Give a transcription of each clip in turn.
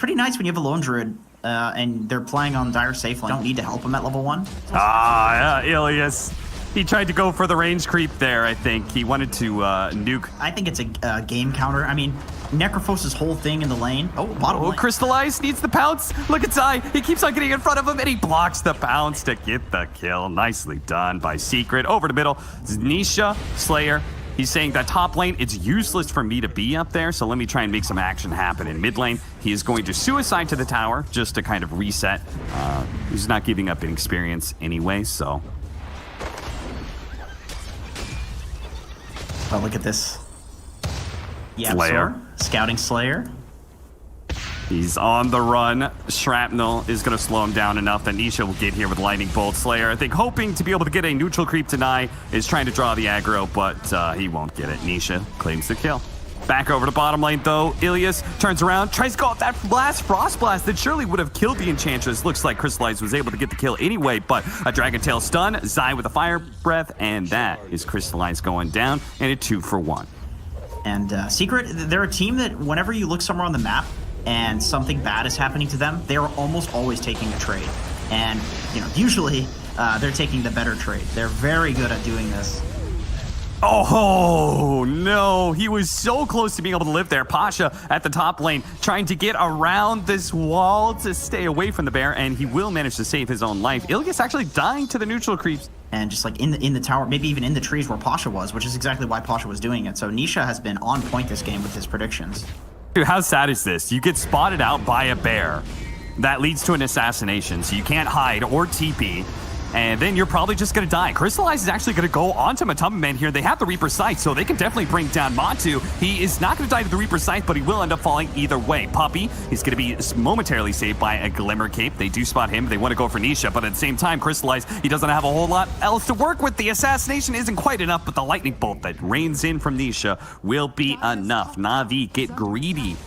pretty nice when you have a lone druid and they're playing on dire safe lane. You don't need to help them at level 1. Yeah, Ilias. He tried to go for the range creep there, I think. He wanted to nuke. I think it's a game counter. I mean, Necrophos' whole thing in the lane. Oh, bottom lane. Crystallize needs the pounce. Look at Zai. He keeps on getting in front of him, and he blocks the pounce to get the kill. Nicely done by Secret. Over to middle. Nisha, Slayer. He's saying that top lane, it's useless for me to be up there, so let me try and make some action happen in mid lane. He is going to suicide to the tower just to kind of reset. He's not giving up an experience anyway, so... Oh, look at this. Yeah, Slayer. Scouting Slayer. He's on the run. Shrapnel is going to slow him down enough that Nisha will get here with Lightning Bolt. Slayer, I think, hoping to be able to get a neutral creep tonight, is trying to draw the aggro, but he won't get it. Nisha claims the kill. Back over to bottom lane, though. Ilias turns around, tries to go off that Frost Blast that surely would have killed the Enchantress. Looks like Crystallize was able to get the kill anyway, but a Dragon Tail stun, Zai with a Fire Breath, and that is Crystallize going down, and a 2-for-1. And Secret, they're a team that whenever you look somewhere on the map and something bad is happening to them, they are almost always taking a trade. And, you know, usually they're taking the better trade. They're very good at doing this. Oh, no. He was so close to being able to live there. Pasha at the top lane trying to get around this wall to stay away from the bear, and he will manage to save his own life. Ilias actually dying to the neutral creeps. And just like in the tower, maybe even in the trees where Pasha was, which is exactly why Pasha was doing it. So Nisha has been on point this game with his predictions. Dude, how sad is this? You get spotted out by a bear. That leads to an assassination, so you can't hide or TP. And then you're probably just going to die. Crystallize is actually going to go onto Matumba Man here. They have the Reaper Scythe, so they can definitely bring down Matu. He is not going to die to the Reaper Scythe, but he will end up falling either way. Puppy, he's going to be momentarily saved by a Glimmer Cape. They do spot him. They want to go for Nisha, but at the same time, Crystallize, he doesn't have a whole lot else to work with. The assassination isn't quite enough, but the Lightning Bolt that rains in from Nisha will be enough. Na'Vi, get greedy.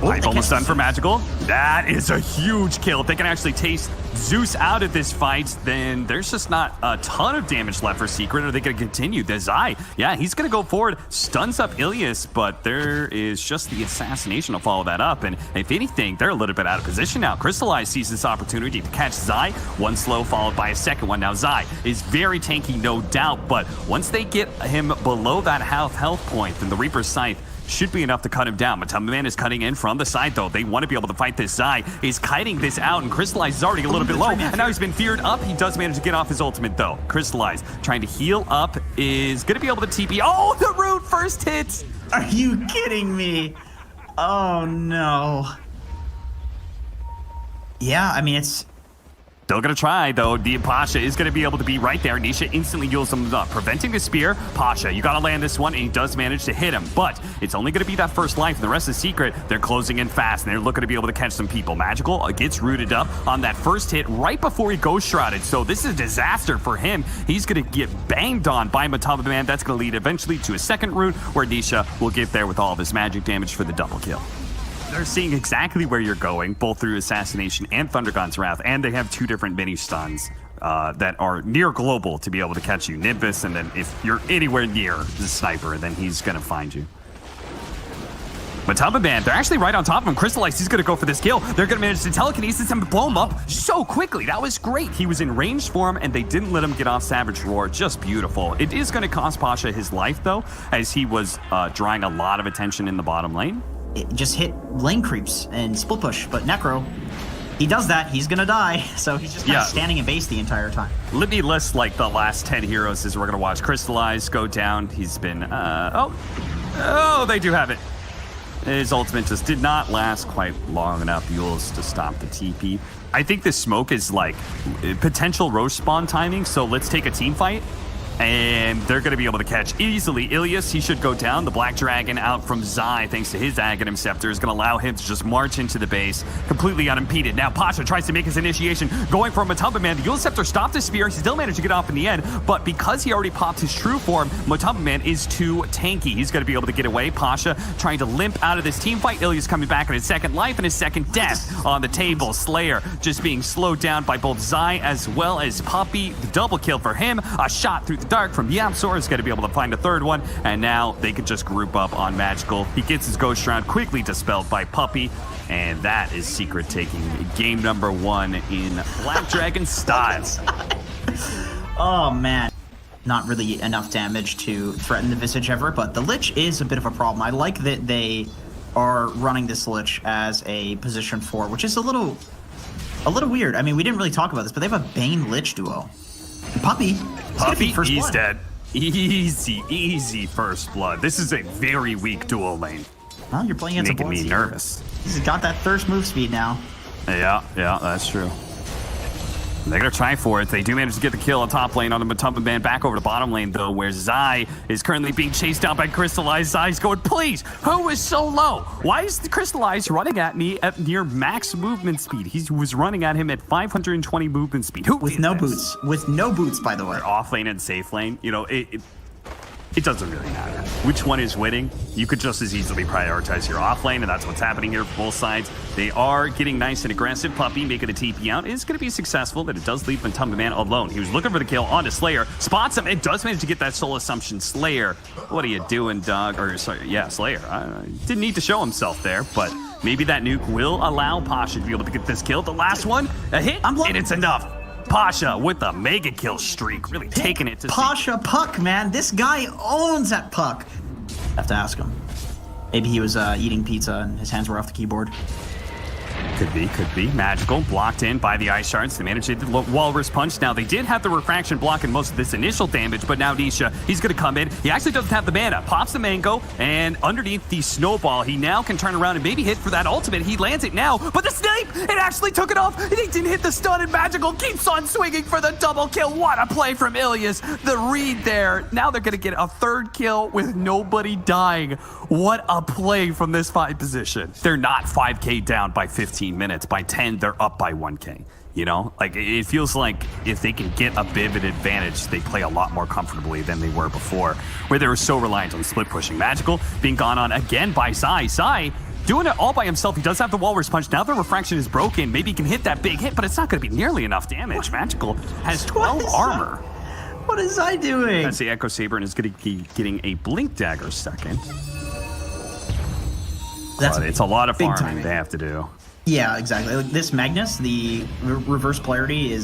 I've almost done for Magical. That is a huge kill. If they can actually taste Zeus out of this fight, then there's just not a ton of damage left for Secret. Are they going to continue? The Zai, yeah, he's going to go forward, stuns up Ilias, but there is just the assassination to follow that up. And if anything, they're a little bit out of position now. Crystallize sees this opportunity to catch Zai. One slow followed by a second one. Now Zai is very tanky, no doubt, but once they get him below that health point, then the Reaper's Scythe should be enough to cut him down. Matumba Man is cutting in from the side, though. They want to be able to fight this. Zai is kiting this out, and Crystallize is already a little bit low, and now he's been feared up. He does manage to get off his ultimate, though. Crystallize, trying to heal up, is going to be able to TP. Oh, the root first hit! Are you kidding me? Oh, no. Yeah, I mean, it's... Still gonna try, though. The Pasha is gonna be able to be right there. Nisha instantly heals him up, preventing the spear. Pasha, you gotta land this one, and he does manage to hit him, but it's only gonna be that first life, and the rest is Secret. They're closing in fast, and they're looking to be able to catch some people. Magical gets rooted up on that first hit right before he goes shrouded, so this is a disaster for him. He's gonna get banged on by Matumba Man. That's gonna lead eventually to a second root, where Nisha will get there with all of his magic damage for the double kill. They're seeing exactly where you're going, both through Assassination and Thundergon's Wrath, and they have two different mini stuns that are near global to be able to catch you. Nimbus, and then if you're anywhere near the sniper, then he's going to find you. Matumba Man, they're actually right on top of him. Crystallize, he's going to go for this kill. They're going to manage to telekinesis him and blow him up so quickly. That was great. He was in range for him, and they didn't let him get off Savage Roar. Just beautiful. It is going to cost Pasha his life, though, as he was drawing a lot of attention in the bottom lane. It just hit lane creeps and split push, but Necro, he does that, he's gonna die, so he's just kind of standing in base the entire time. Let me list like the last 10 heroes as we're gonna watch Crystallize go down. He's been, oh, they do have it. His ultimate just did not last quite long enough, Yules, to stop the TP. I think this smoke is like potential Roche spawn timing, so let's take a team fight. And they're going to be able to catch easily Ilias. He should go down. The Black Dragon out from Zai, thanks to his Aghanim Scepter, is going to allow him to just march into the base completely unimpeded. Now Pasha tries to make his initiation, going for Matumba Man. The Yule Scepter stopped his spear. He still managed to get off in the end, but because he already popped his true form, Matumba Man is too tanky. He's going to be able to get away. Pasha trying to limp out of this team fight. Ilias coming back in his second life and his second death on the table. Slayer just being slowed down by both Zai as well as Puppy. The double kill for him. A shot through the Dark from Yapsor is going to be able to find a third one, and now they can just group up on Magical. He gets his Ghost Round quickly dispelled by Puppey, and that is Secret taking game number 1 in Black Dragon style. Oh, man. Not really enough damage to threaten the Visage ever, but the Lich is a bit of a problem. I like that they are running this Lich as a position 4, which is a little weird. I mean, we didn't really talk about this, but they have a Bane Lich duo. And Puppey, he's dead. Easy first blood. This is a very weak duo lane. Well, you're playing against making me nervous. He's got that thirst move speed now. Yeah, that's true. They're going to try for it. They do manage to get the kill on top lane on the Matumba Man. Back over to bottom lane, though, where Zai is currently being chased down by Crystallized. Zai's going, please, who is so low? Why is the Crystallized running at me at near max movement speed? He was running at him at 520 movement speed. With no boots. With no boots, by the way. Off lane and safe lane. You know, it doesn't really matter which one is winning. You could just as easily prioritize your off lane, and that's what's happening here for both sides. They are getting nice and aggressive. Puppey making a TP out is going to be successful, but it does leave Matumba Man alone. He was looking for the kill onto Slayer, spots him, and does manage to get that Soul Assumption. Slayer, what are you doing, dog? Or sorry, yeah, Slayer. Didn't need to show himself there, but maybe that nuke will allow Pasha to be able to get this kill. The last one, a hit, and it's enough. Pasha with the mega kill streak, really taking it to Pasha Puck, man. This guy owns that puck. Have to ask him. Maybe he was eating pizza and his hands were off the keyboard. Could be. Magical, blocked in by the Ice Shards. They managed to hit the Walrus Punch. Now, they did have the Refraction blocking most of this initial damage, but now Nisha, he's going to come in. He actually doesn't have the mana. Pops the Mango, and underneath the Snowball, he now can turn around and maybe hit for that ultimate. He lands it now, but the Snipe, it actually took it off, and he didn't hit the stun, and Magical keeps on swinging for the double kill. What a play from Ilias. The read there. Now they're going to get a third kill with nobody dying. What a play from this 5 position. They're not 5k down by 15 minutes. By 10, they're up by 1k. You know, like it feels like if they can get a bit of an advantage, they play a lot more comfortably than they were before, where they were so reliant on split pushing. Magical being gone on again by Zai. Zai doing it all by himself. He does have the Walrus Punch. Now the Refraction is broken. Maybe he can hit that big hit, but it's not going to be nearly enough damage. Magical has 12 armor. What is Zai doing? That's the Echo Saber and is going to be getting a Blink Dagger second. But it's a lot of farming they have to do. Yeah, exactly. Like this Magnus, the reverse polarity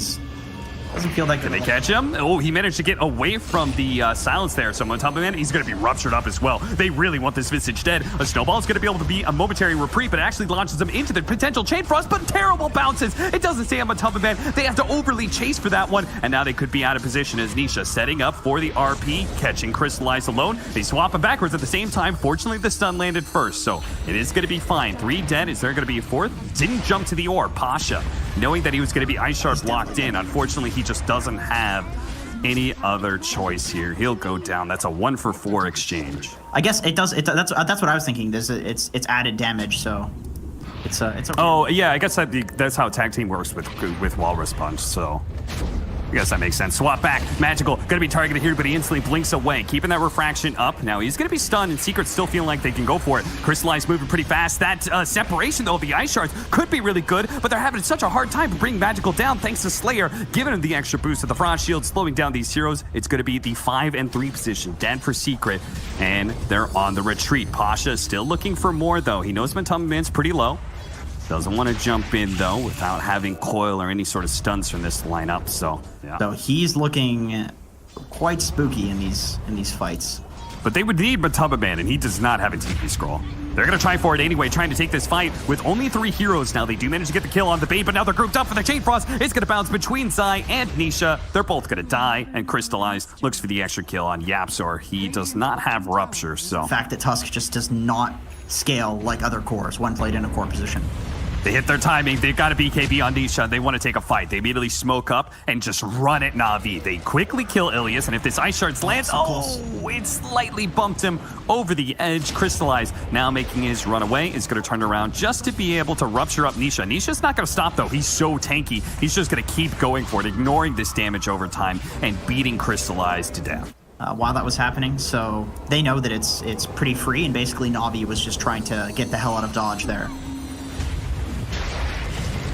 doesn't feel that good. Did they catch him? Oh, he managed to get away from the silence there. So on top of it, he's going to be ruptured up as well. They really want this Visage dead. A Snowball is going to be able to be a momentary reprieve, but it actually launches them into the potential Chain Frost, but terrible bounces. It doesn't stay on top of it. They have to overly chase for that one, and now they could be out of position as Nisha setting up for the RP, catching Crystallized alone. They swap him backwards at the same time. Fortunately, the stun landed first, so it is going to be fine. 3 dead. Is there going to be a 4th? Didn't jump to the orb. Pasha, knowing that he was going to be Ice Shard locked in, unfortunately, he just doesn't have any other choice here. He'll go down. That's a 1-for-4 exchange. I guess it does. That's what I was thinking. It's added damage, so it's okay. Oh yeah, I guess that's how tag team works with Walrus Punch. So I guess that makes sense. Swap back. Magical gonna be targeted here, but he instantly blinks away, keeping that Refraction up. Now he's gonna be stunned, and Secret's still feeling like they can go for it. Crystallized moving pretty fast. That separation though of the Ice Shards could be really good, but they're having such a hard time bringing Magical down thanks to Slayer, giving him the extra boost of the Frost Shield, slowing down these heroes. It's gonna be the 5 and 3 position, dead for Secret, and they're on the retreat. Pasha is still looking for more though. He knows Matumba Man's pretty low. Doesn't want to jump in, though, without having coil or any sort of stuns from this lineup, so, yeah. So he's looking quite spooky in these fights. But they would need Matumba Man, and he does not have a TP scroll. They're going to try for it anyway, trying to take this fight with only 3 heroes now. They do manage to get the kill on the bait, but now they're grouped up for the Chain Frost. It's going to bounce between Zai and Nisha. They're both going to die, and Crystallized looks for the extra kill on Yapsor. He does not have Rupture, so... The fact that Tusk just does not scale like other cores when played in a core position. They hit their timing. They've got a BKB on Nisha. They want to take a fight. They immediately smoke up and just run at Navi. They quickly kill Ilias, and if this Ice Shards lands, it slightly bumped him over the edge. Crystallized now making his run away is going to turn around just to be able to rupture up Nisha. Nisha's not going to stop, though. He's so tanky. He's just going to keep going for it, ignoring this damage over time and beating Crystallized to death. While that was happening, so they know that it's pretty free, and basically Navi was just trying to get the hell out of dodge there.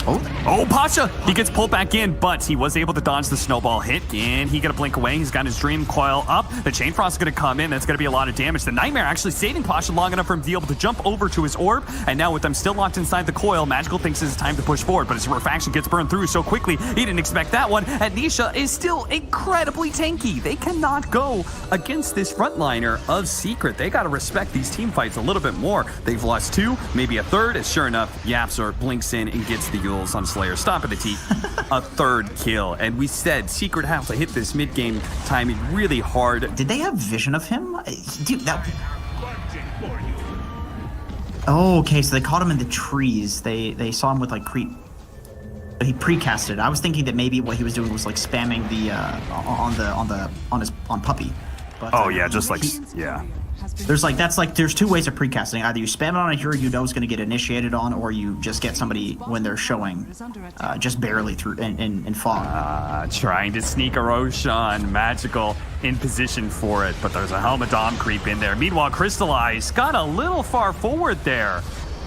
Oh, Pasha! He gets pulled back in, but he was able to dodge the snowball hit, and he got to blink away. He's got his Dream Coil up. The Chain Frost is going to come in. That's going to be a lot of damage. The Nightmare actually saving Pasha long enough for him to be able to jump over to his orb, and now with them still locked inside the coil, Magical thinks it's time to push forward, but his Refraction gets burned through so quickly, he didn't expect that one, and Nisha is still incredibly tanky. They cannot go against this frontliner of Secret. They got to respect these team fights a little bit more. They've lost 2, maybe a third, as sure enough, Yapzor blinks in and gets the Yules on Slayer. Stop at the T. A 3rd kill. And we said Secret have to hit this mid-game timing really hard. Did they have vision of him? Dude, that... Oh, okay, so they caught him in the trees. They saw him with like he precasted. I was thinking that maybe what he was doing was like spamming the on Puppy. But, oh yeah, just like yeah. There's 2 ways of precasting. Either you spam it on a hero you know is going to get initiated on, or you just get somebody when they're showing just barely through in fog. Trying to sneak a Roshan, Magical in position for it, but there's a Helmet Dom creep in there. Meanwhile, Crystallize got a little far forward there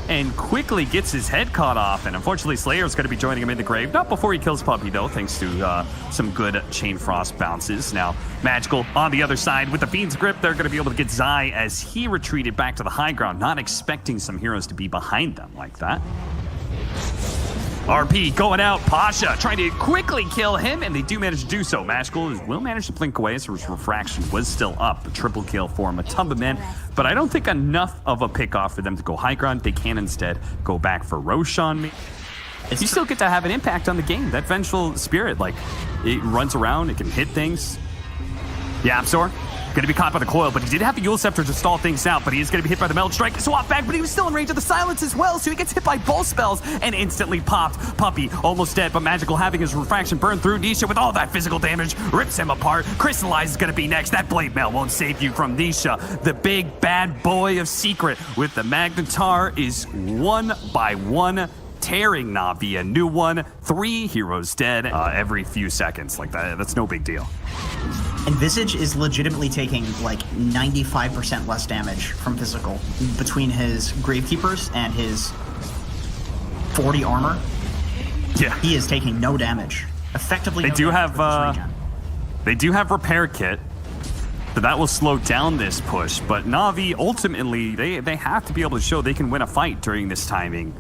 and quickly gets his head caught off, and unfortunately Slayer's going to be joining him in the grave. Not before he kills Puppy though, thanks to some good Chain Frost bounces. Now Magical on the other side with the Fiend's Grip. They're going to be able to get Zai as he retreated back to the high ground, not expecting some heroes to be behind them like that. RP going out, Pasha trying to quickly kill him, and they do manage to do so. Magical will manage to blink away, so his Refraction was still up. A triple kill for Matumba Men, but I don't think enough of a pick off for them to go high ground. They can instead go back for Roshan. You still get to have an impact on the game. That Vengeful Spirit, like, it runs around, it can hit things. Yapzor going to be caught by the coil, but he did have the Yule Scepter to stall things out, but he is going to be hit by the Meld Strike. Swap back, but he was still in range of the Silence as well, so he gets hit by both spells and instantly popped. Puppy almost dead, but Magical having his Refraction burn through. Nisha with all that physical damage rips him apart. Crystallize is going to be next. That Blade Mail won't save you from Nisha. The big bad boy of Secret with the Magnetar is 1 by 1 tearing Navi a new one. 3 heroes dead every few seconds. Like that's no big deal. And Visage is legitimately taking like 95% less damage from physical between his Gravekeepers and his 40 armor. Yeah, he is taking no damage. Effectively, they do have Repair Kit, so that will slow down this push. But Navi ultimately they have to be able to show they can win a fight during this timing.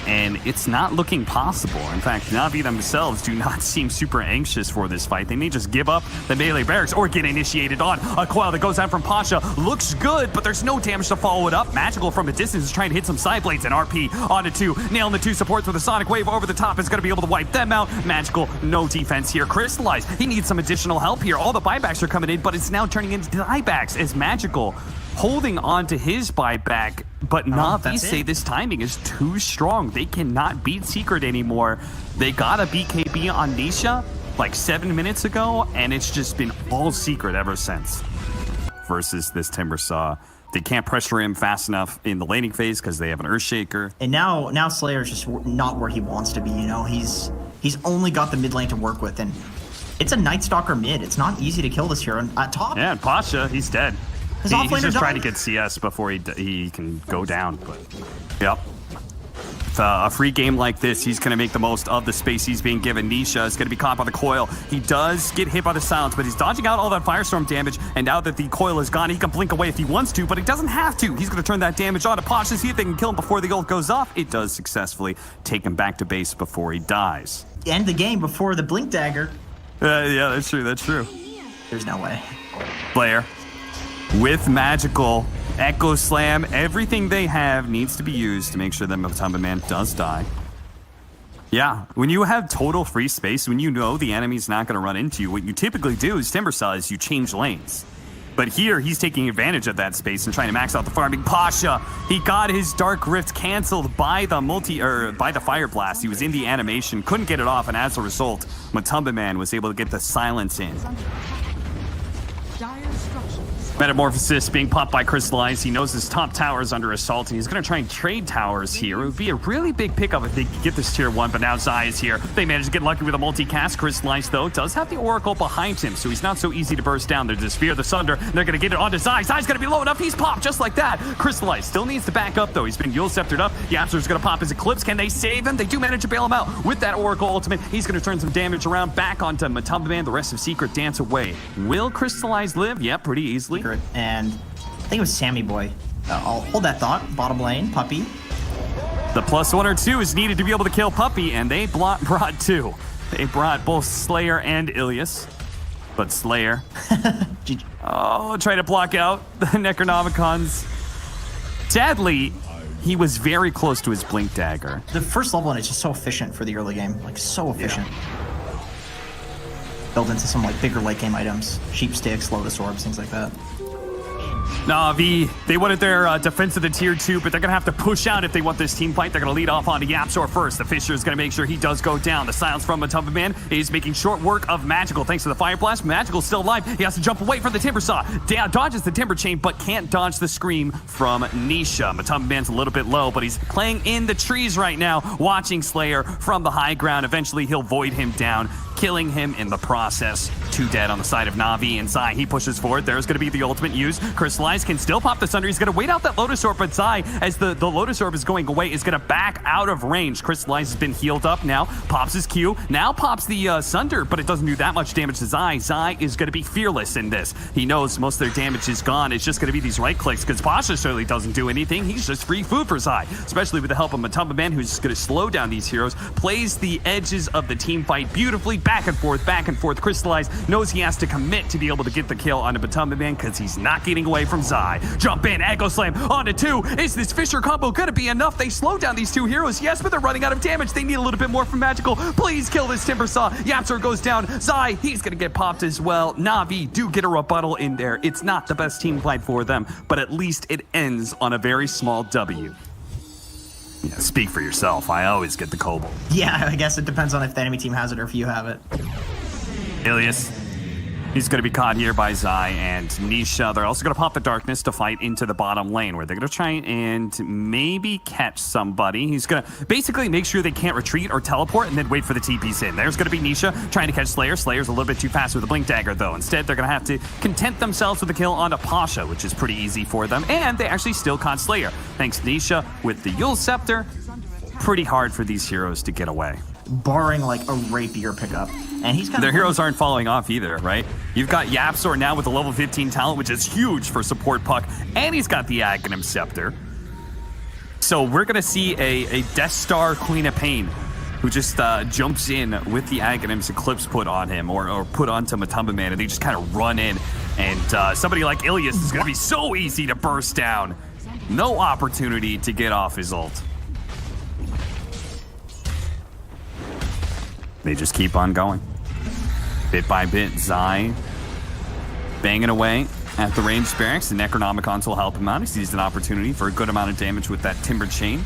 And it's not looking possible. In fact, Navi themselves do not seem super anxious for this fight. They may just give up the melee barracks or get initiated on. A coil that goes out from Pasha looks good, but there's no damage to follow it up. Magical from a distance is trying to hit some side blades, and RP onto 2. Nailing the 2 supports with a Sonic Wave over the top is going to be able to wipe them out. Magical, no defense here. Crystallize, he needs some additional help here. All the buybacks are coming in, but it's now turning into buybacks as Magical holding on to his buyback, but Navi say this timing is too strong. They cannot beat Secret anymore. They got a BKB on Nisha like 7 minutes ago, and it's just been all Secret ever since. Versus this Timbersaw. They can't pressure him fast enough in the laning phase because they have an Earthshaker. And now Slayer's just not where he wants to be, you know? He's only got the mid lane to work with, and it's a Night Stalker mid. It's not easy to kill this hero. And at top... Yeah, and Pasha, he's dead. He's just trying to get CS before he can go down, but yep. A free game like this, he's going to make the most of the space he's being given. Nisha is going to be caught by the coil. He does get hit by the Silence, but he's dodging out all that Firestorm damage, and now that the coil is gone, he can blink away if he wants to, but he doesn't have to. He's going to turn that damage on to Pasha, see if they can kill him before the ult goes off. It does successfully take him back to base before he dies. End the game before the Blink Dagger. Yeah, that's true. There's no way. Player. With Magical, Echo Slam, everything they have needs to be used to make sure that Matumba Man does die. Yeah, when you have total free space, when you know the enemy's not going to run into you, what you typically do is Timbersaw is you change lanes. But here, he's taking advantage of that space and trying to max out the farming. Pasha, he got his Dark Rift canceled by the by the Fire Blast. He was in the animation, couldn't get it off, and as a result, Matumba Man was able to get the Silence in. Metamorphosis being popped by Crystallize. He knows his top tower is under assault, and he's going to try and trade towers here. It would be a really big pickup if they could get this tier 1, but now Zai is here. They managed to get lucky with a multi-cast. Crystallize, though, does have the Oracle behind him, so he's not so easy to burst down. There's the Sphere, the Sunder. They're going to get it onto Zai. Zai's going to be low enough. He's popped just like that. Crystallize still needs to back up, though. He's been Yule Sceptered up. Yapzor's going to pop his Eclipse. Can they save him? They do manage to bail him out with that Oracle ultimate. He's going to turn some damage around back onto Matumba Man. The rest of Secret dance away. Will Crystallize live? Yeah, pretty easily. And I think it was Sammy Boy. I'll hold that thought. Bottom lane, Puppey. The +1 or 2 is needed to be able to kill Puppey, and they brought 2. They brought both Slayer and Ilias. But Slayer, try to block out the Necronomicons. Sadly, he was very close to his Blink Dagger. The first level one is just so efficient for the early game. Like, so efficient. Yeah. Built into some, like, bigger late game items. Sheep sticks, Lotus Orbs, things like that. NAVI, they wanted their defense of the tier 2, but they're going to have to push out if they want this team fight. They're going to lead off onto Yapzor first. The Fisher is going to make sure he does go down. The silence from Matumba Man is making short work of Magical. Thanks to the Fire Blast, Magical's still alive. He has to jump away from the Timber Saw. Dodges the Timber Chain, but can't dodge the Scream from Nisha. Matumba Man's a little bit low, but he's playing in the trees right now, watching Slayer from the high ground. Eventually, he'll void him down, killing him in the process. 2 dead on the side of NAVI, and Zai, he pushes forward. There's going to be the ultimate use. Crystallize can still pop the Sunder. He's going to wait out that Lotus Orb, but Zai, as the Lotus Orb is going away, is going to back out of range. Crystallize has been healed up now, pops his Q, now pops the Sunder, but it doesn't do that much damage to Zai. Zai is going to be fearless in this. He knows most of their damage is gone. It's just going to be these right clicks, because Pasha certainly doesn't do anything. He's just free food for Zai, especially with the help of Matumba Man, who's going to slow down these heroes, plays the edges of the team fight beautifully, back and forth, back and forth. Crystallize knows he has to commit to be able to get the kill onto Matumba Man, because he's not getting away from Zai. Jump in, Echo Slam onto 2. Is this Fisher combo gonna be enough? They slow down these 2 heroes, yes, but they're running out of damage. They need a little bit more from Magical. Please kill this Timber Saw. Yapzor goes down. Zai, he's gonna get popped as well. NAVI do get a rebuttal in there. It's not the best team fight for them, but at least it ends on a very small W. Yeah, speak for yourself. I always get the Kobold. Yeah, I guess it depends on if the enemy team has it or if you have it. Ilias, he's going to be caught here by Zai and Nisha. They're also going to pop the Darkness to fight into the bottom lane, where they're going to try and maybe catch somebody. He's going to basically make sure they can't retreat or teleport and then wait for the TPs in. There's going to be Nisha trying to catch Slayer. Slayer's a little bit too fast with the Blink Dagger, though. Instead, they're going to have to content themselves with a kill onto Pasha, which is pretty easy for them. And they actually still caught Slayer. Thanks to Nisha with the Yule Scepter. Pretty hard for these heroes to get away. Barring like a rapier pickup. And he's kind Their heroes aren't falling off either, right? You've got Yapzor now with a level 15 talent, which is huge for support Puck, and he's got the Aghanim Scepter. So we're going to see a Death Star Queen of Pain who just jumps in with the Aghanim's Eclipse put on him, or put onto Matumba Man, and they just kind of run in. And somebody like Ilias is going to be so easy to burst down. No opportunity to get off his ult. They just keep on going. Bit by bit, Zai banging away at the ranged barracks. The Necronomicons will help him out. He sees an opportunity for a good amount of damage with that Timber Chain.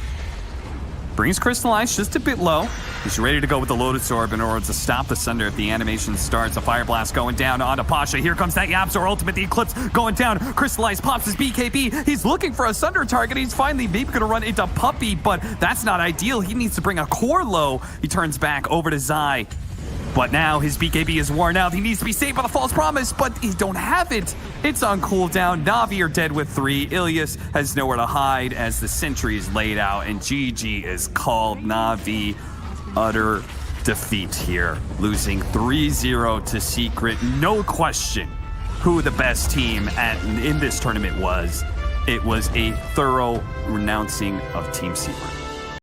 Brings Crystallize just a bit low. He's ready to go with the Lotus Orb in order to stop the Sunder if the animation starts. A Fire Blast going down onto Pasha. Here comes that Yapzor ultimate. The Eclipse going down. Crystallize pops his BKB. He's looking for a Sunder target. He's finally maybe going to run into Puppey, but that's not ideal. He needs to bring a core low. He turns back over to Zai. But now his BKB is worn out. He needs to be saved by the False Promise, but he don't have it. It's on cooldown. NAVI are dead with 3. Ilias has nowhere to hide as the sentry is laid out, and GG is called. NAVI utter defeat here, losing 3-0 to Secret. No question who the best team in this tournament was. It was a thorough renouncing of Team Secret.